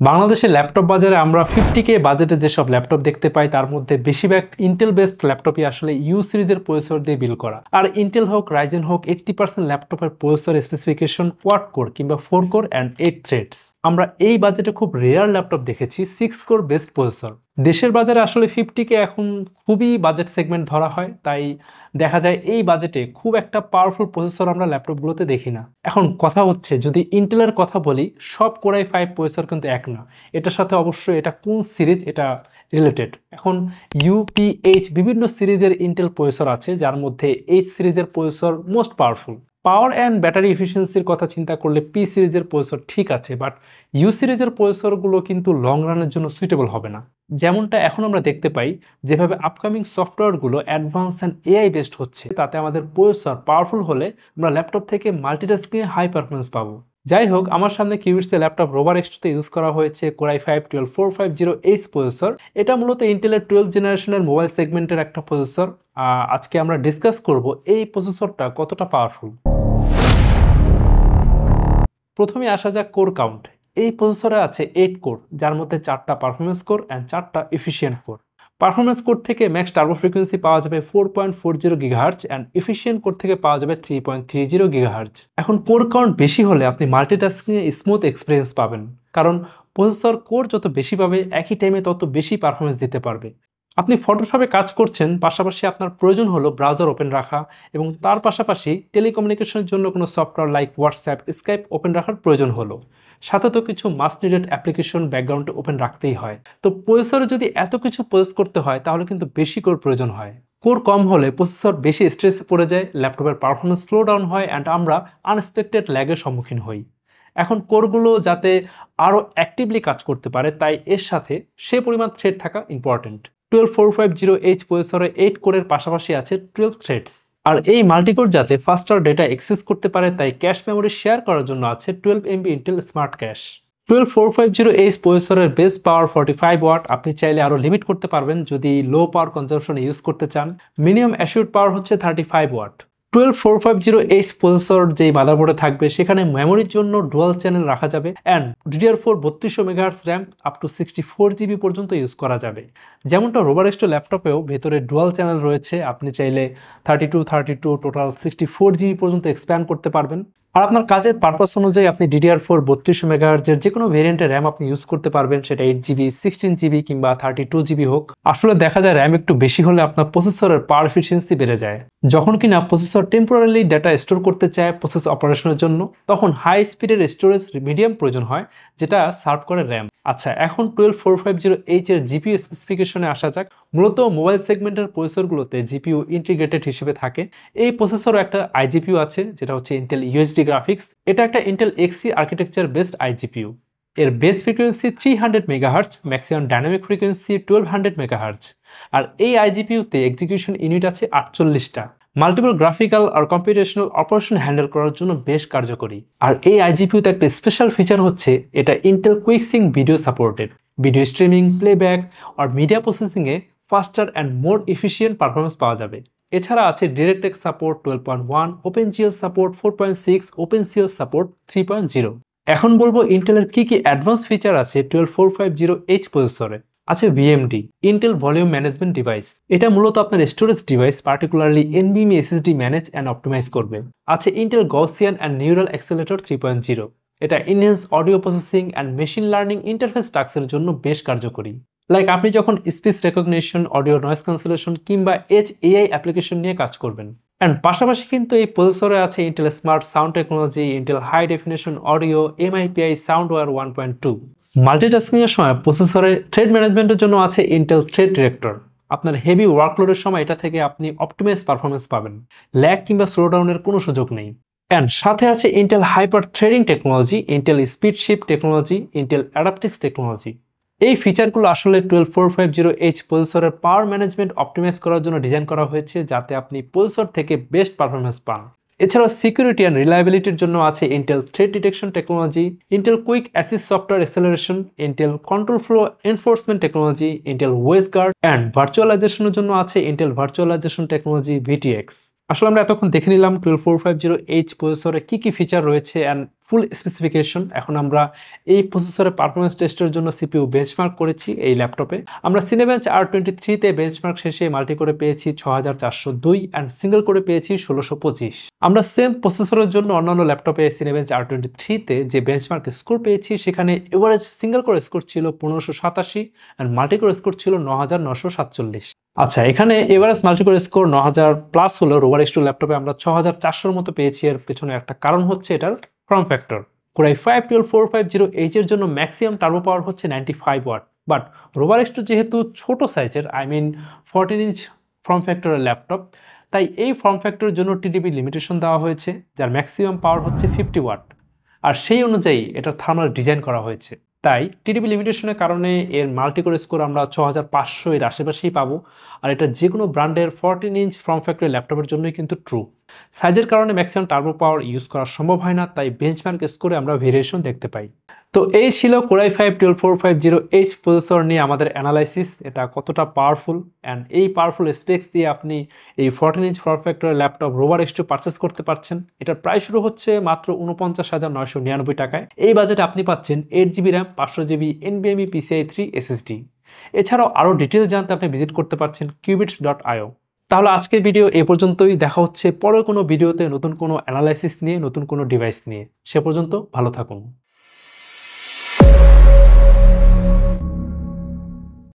বাংলাদেশের ল্যাপটপ বাজারে আমরা 50K বাজেটে যেসব ল্যাপটপ দেখতে পাই তার মধ্যে বেশিরভাগ ইন্টেল বেসড ল্যাপটপই আসলে ইউ সিরিজের প্রসেসর দিয়ে বিল্ড করা। আর ইন্টেল হোক রাইজেন হোক 80% ল্যাপটপের প্রসেসর স্পেসিফিকেশন কোয়াড কোর কিংবা 4 কোর অ্যান্ড 8 থ্রেডস। আমরা এই বাজেটে খুব রেয়ার ল্যাপটপ দেখেছি 6 কোর বেসড প্রসেসর। দেশের বাজারে আসলে 50K এখন খুবই বাজেট সেগমেন্ট ধরা হয়, তাই দেখা যায় এই বাজেটে খুব একটা পাওয়ারফুল প্রসেসর আমরা ল্যাপটপগুলোতে দেখি না। এখন কথা হচ্ছে যদি ইন্টেলের কথা বলি, সব কোরাই 5 প্রসেসর কিন্তু এক না। এটার সাথে অবশ্যই এটা কোন সিরিজ এটা রিলেটেড। এখন UPH বিভিন্ন সিরিজের ইন্টেল প্রসেসর আছে, যার মধ্যে এইচ সিরিজের processor most powerful. Power and battery এফিসিয়েন্সির কথা চিন্তা করলে পি সিরিজের প্রসেসর ঠিক আছে, বাট ইউ সিরিজের প্রসেসরগুলো কিন্তু লং রানের জন্য সুইটেবল হবে না। যেমনটা এখন আমরা দেখতে পাই, যেভাবে আপকামিং সফটওয়্যারগুলো অ্যাডভান্স অ্যান্ড এআই বেসড হচ্ছে, তাতে আমাদের প্রসেসর পাওয়ারফুল হলে আমরা ল্যাপটপ থেকে মাল্টিটাস্কিংয়ে হাই পারফরমেন্স পাবো। যাই হোক, আমার সামনে কিউবিটসের ল্যাপটপ রোবার এক্সট্রাতে ইউজ করা হয়েছে কোরাই 5-12450H প্রসেসর। এটা মূলত ইন্টেলের 12th জেনারেশনের মোবাইল সেগমেন্টের একটা প্রসেসর। আজকে আমরা ডিসকাস করব এই প্রসেসরটা কতটা পাওয়ারফুল। প্রথমে আসা যাক কোর কাউন্ট। এই প্রসেসরে আছে 8 কোর, যার মধ্যে 4টা পারফরমেন্স কোর অ্যান্ড 4টা এফিশিয়েন্ট কোর। পারফরমেন্স কোর থেকে ম্যাক্স টার্বো ফ্রিকোয়েন্সি পাওয়া যাবে 4.40 GHz অ্যান্ড এফিশিয়েন্ট কোর থেকে পাওয়া যাবে 3.30 GHz। এখন কোর কাউন্ট বেশি হলে আপনি মাল্টিটাস্কিংয়ে স্মুথ এক্সপিরিয়েন্স পাবেন, কারণ প্রসেসর কোর যত বেশি পাবে একই টাইমে তত বেশি পারফরমেন্স দিতে পারবে। আপনি ফটোশপে কাজ করছেন, পাশাপাশি আপনার প্রয়োজন হলো ব্রাউজার ওপেন রাখা, এবং তার পাশাপাশি টেলিকমিউনিকেশনের জন্য কোনো software like WhatsApp, Skype open রাখার প্রয়োজন হলো। সাথে তো কিছু মাস্ট নিডেড অ্যাপ্লিকেশন ব্যাকগ্রাউন্ডে ওপেন রাখতেই হয়। তো প্রসেসরে যদি এত কিছু প্রসেস করতে হয় তাহলে কিন্তু বেশি কোর প্রয়োজন হয়। কোর কম হলে প্রসেসর বেশি স্ট্রেসে পড়ে যায়, ল্যাপটপের পারফরমেন্স স্লো ডাউন হয় অ্যান্ড আমরা আনএক্সপেক্টেড ল্যাগের সম্মুখীন হই। এখন কোরগুলো যাতে আরও অ্যাক্টিভলি কাজ করতে পারে, তাই এর সাথে সে পরিমাণ থ্রেড থাকা ইম্পর্টেন্ট। 12450H প্রসেসরে 8 কোরের পাশাপাশি আছে 12 থ্রেডস। আর এই মাল্টিকোর যাতে ফাস্টার ডেটা অ্যাক্সেস করতে পারে, তাই ক্যাশ মেমোরি শেয়ার করার জন্য আছে 12 MB Intel smart cash. 12450H প্রসেসরের বেস পাওয়ার 45 ওয়াট। আপনি চাইলে আরও লিমিট করতে পারবেন যদি লো পাওয়ার কনজাম্পশনে ইউজ করতে চান। মিনিমাম অ্যাসিউড পাওয়ার হচ্ছে 35 ওয়াট। 12450H প্রসেসর যেই মাদারবোর্ডে থাকবে সেখানে মেমোরির জন্য ডুয়াল চ্যানেল রাখা যাবে and DDR4 3200 megahertz RAM up to 64 GB পর্যন্ত ইউজ করা যাবে। যেমনটা রোবার এক্সট্রা ল্যাপটপেও ভেতরে ডুয়াল চ্যানেল রয়েছে, আপনি চাইলে 32 টোটাল 64 GB পর্যন্ত এক্সপ্যান্ড করতে পারবেন। আর আপনার কাজের পারপাস অনুযায়ী আপনি DDR4 3200 মেগাহার্টজের যে কোনো ভেরিয়েন্টের র্যাম আপনি ইউজ করতে পারবেন, সেটা 8 GB, 16 GB কিংবা 32 GB হোক। আসলে দেখা যায় র্যাম একটু বেশি হলে আপনার প্রসেসরের পাওয়ার এফিসিয়েন্সি বেড়ে যায়। যখন কিনা প্রসেসর টেম্পোরারি ডেটা স্টোর করতে চায় প্রসেস অপারেশনের জন্য, তখন হাই স্পিডের স্টোরেজ মিডিয়াম প্রয়োজন হয়, যেটা সার্ভ করে র্যাম। আচ্ছা, এখন 12450H এর জিপিইউ স্পেসিফিকেশনে আসা যাক। মূলত মোবাইল সেগমেন্টের প্রসেসরগুলোতে জিপিইউ ইন্টিগ্রেটেড হিসেবে থাকে। এই প্রসেসরও একটা আইজিপিইউ আছে, যেটা হচ্ছে ইন্টেল UHD গ্রাফিক্স। এটা একটা Intel XC architecture based iGPU. এর base frequency 300 megahertz, maximum dynamic frequency 1200 megahertz. আর এই আইজিপিইউতে এক্সিকিউশন ইউনিট আছে 48টা। মাল্টিপল গ্রাফিক্যাল আর কম্পিউটেশনাল অপারেশন হ্যান্ডেল করার জন্য বেশ কার্যকরী। আর এই আইজিপিইউতে একটা স্পেশাল ফিচার হচ্ছে এটা Intel Quick Sync video supported. Video streaming, playback আর মিডিয়া প্রসেসিংয়ে faster and more efficient performance পাওয়া যাবে। এছাড়া আছে DirectX support 12.1, OpenGL support 4.6, OpenCL support 3.0। এখন বলবো ইন্টেলের কি কি অ্যাডভান্স ফিচার আছে 12450H প্রসেসরে। আছে VMD, Intel volume management device. এটা মূলত আপনার storage device, particularly NVMe SSD manage and optimize করবে। আছে Intel Gaussian and neural accelerator 3.0। এটা enhance audio processing and machine learning interface টাস্কের জন্য বেশ কার্যকরী। লাইক আপনি যখন speech recognition, audio noise cancellation কিংবা এজ AI অ্যাপ্লিকেশন নিয়ে কাজ করবেন। অ্যান্ড পাশাপাশি কিন্তু এই প্রসেসরে আছে Intel smart sound technology, Intel high definition audio, MIPI সাউন্ডওয়্যার 1.2। মাল্টিটাস্কিংয়ের সময় প্রসেসরে থ্রেড ম্যানেজমেন্টের জন্য আছে ইন্টেল থ্রেড ডিরেক্টর। আপনার হেভি ওয়ার্কলোডের সময় এটা থেকে আপনি অপটিমাইজ পারফরমেন্স পাবেন, ল্যাগ কিংবা স্লোডাউনের কোনো সুযোগ নেই। অ্যান্ড সাথে আছে Intel hyper threading technology, Intel speed shift technology, Intel Adaptix technology. এই ফিচারগুলো আসলে 12450H প্রসেসরের পাওয়ার ম্যানেজমেন্ট অপটিমাইজ করার জন্য ডিজাইন করা হয়েছে, যাতে আপনি প্রসেসর থেকে বেস্ট পারফরমেন্স পান। এছাড়াও সিকিউরিটি অ্যান্ড রিলায়েবিলিটির জন্য আছে Intel thread detection technology, Intel quick assist software acceleration, Intel control flow enforcement technology, Intel OS guard and ভার্চুয়ালাইজেশনের জন্য আছে ইন্টেল ভার্চুয়ালাইজেশন টেকনোলজি VTX। আসলে আমরা এতক্ষণ দেখে নিলাম 12450H প্রসেসরে কি ফিচার রয়েছে অ্যান্ড ফুল স্পেসিফিকেশন। এখন আমরা এই প্রসেসরের পারফরমেন্স টেস্টের জন্য সিপিইউ বেঞ্চমার্ক করেছি এই ল্যাপটপে। আমরা সিনেবেঞ্চ R23 তে বেঞ্চমার্ক শেষে মাল্টি করে পেয়েছি 6402 অ্যান্ড সিঙ্গেল করে পেয়েছি 1625। আমরা সেম প্রসেসরের জন্য অন্যান্য ল্যাপটপে সিনেবেঞ্চ R23 তে যে বেঞ্চমার্ক স্কোর পেয়েছি সেখানে এভারেজ সিঙ্গেল করে স্কোর ছিল 1587 অ্যান্ড মাল্টি করে স্কোর ছিল 9947। আচ্ছা, এখানে এভারেজ মাল্টিকোর স্কোর 9000 প্লাস হলো রোভার H2 ল্যাপটপে আমরা 6400 মতো পেয়েছি। এর পেছনে একটা কারণ হচ্ছে এটার ফর্ম ফ্যাক্টর। Core i5-12450H এর জন্য ম্যাক্সিমাম টার্বো পাওয়ার হচ্ছে 95 ওয়াট, বাট রোভার H2 যেহেতু ছোট সাইজের, 14 ইঞ্চ ফর্ম ফ্যাক্টরের ল্যাপটপ, তাই এই ফর্ম ফ্যাক্টরের জন্য টিডিপি লিমিটেশন দেওয়া হয়েছে, যার ম্যাক্সিমাম পাওয়ার হচ্ছে 50 ওয়াট, আর সেই অনুযায়ী এটার থার্মাল ডিজাইন করা হয়েছে। তাই টিডিপি লিমিটেশনের কারণে এর মাল্টিকোর স্কোর আমরা 6500 এর আশেপাশেই পাবো। আর এটা যে কোনো ব্র্যান্ডের 14 ইঞ্চ ফর্ম ফ্যাক্টরের ল্যাপটপের জন্যই কিন্তু ট্রু। সাইজের কারণে ম্যাক্সিমাম টার্বো পাওয়ার ইউজ করা সম্ভব হয় না, তাই বেঞ্চমার্ক স্কোরে আমরা ভেরিয়েশন দেখতে পাই। তো এই ছিল Core i5-12450H প্রসেসর নিয়ে আমাদের অ্যানালাইসিস। এটা কতটা পাওয়ারফুল অ্যান্ড এই পাওয়ারফুল স্পেক্স দিয়ে আপনি এই 14 ইঞ্চ ফর্ম ফ্যাক্টরের ল্যাপটপ রোভার H2 পারচেস করতে পারছেন। এটার প্রাইস শুরু হচ্ছে মাত্র 49,999 টাকায়। এই বাজেটে আপনি পাচ্ছেন 8GB RAM, 500GB NVMe PCIe 3 SSD। এছাড়াও আরও ডিটেল জানতে আপনি ভিজিট করতে পারছেন qubits.io। তাহলে আজকের ভিডিও এ পর্যন্তই। দেখা হচ্ছে পরের কোনো ভিডিওতে নতুন কোনো অ্যানালাইসিস নিয়ে, নতুন কোনো ডিভাইস নিয়ে। সে পর্যন্ত ভালো থাকুন।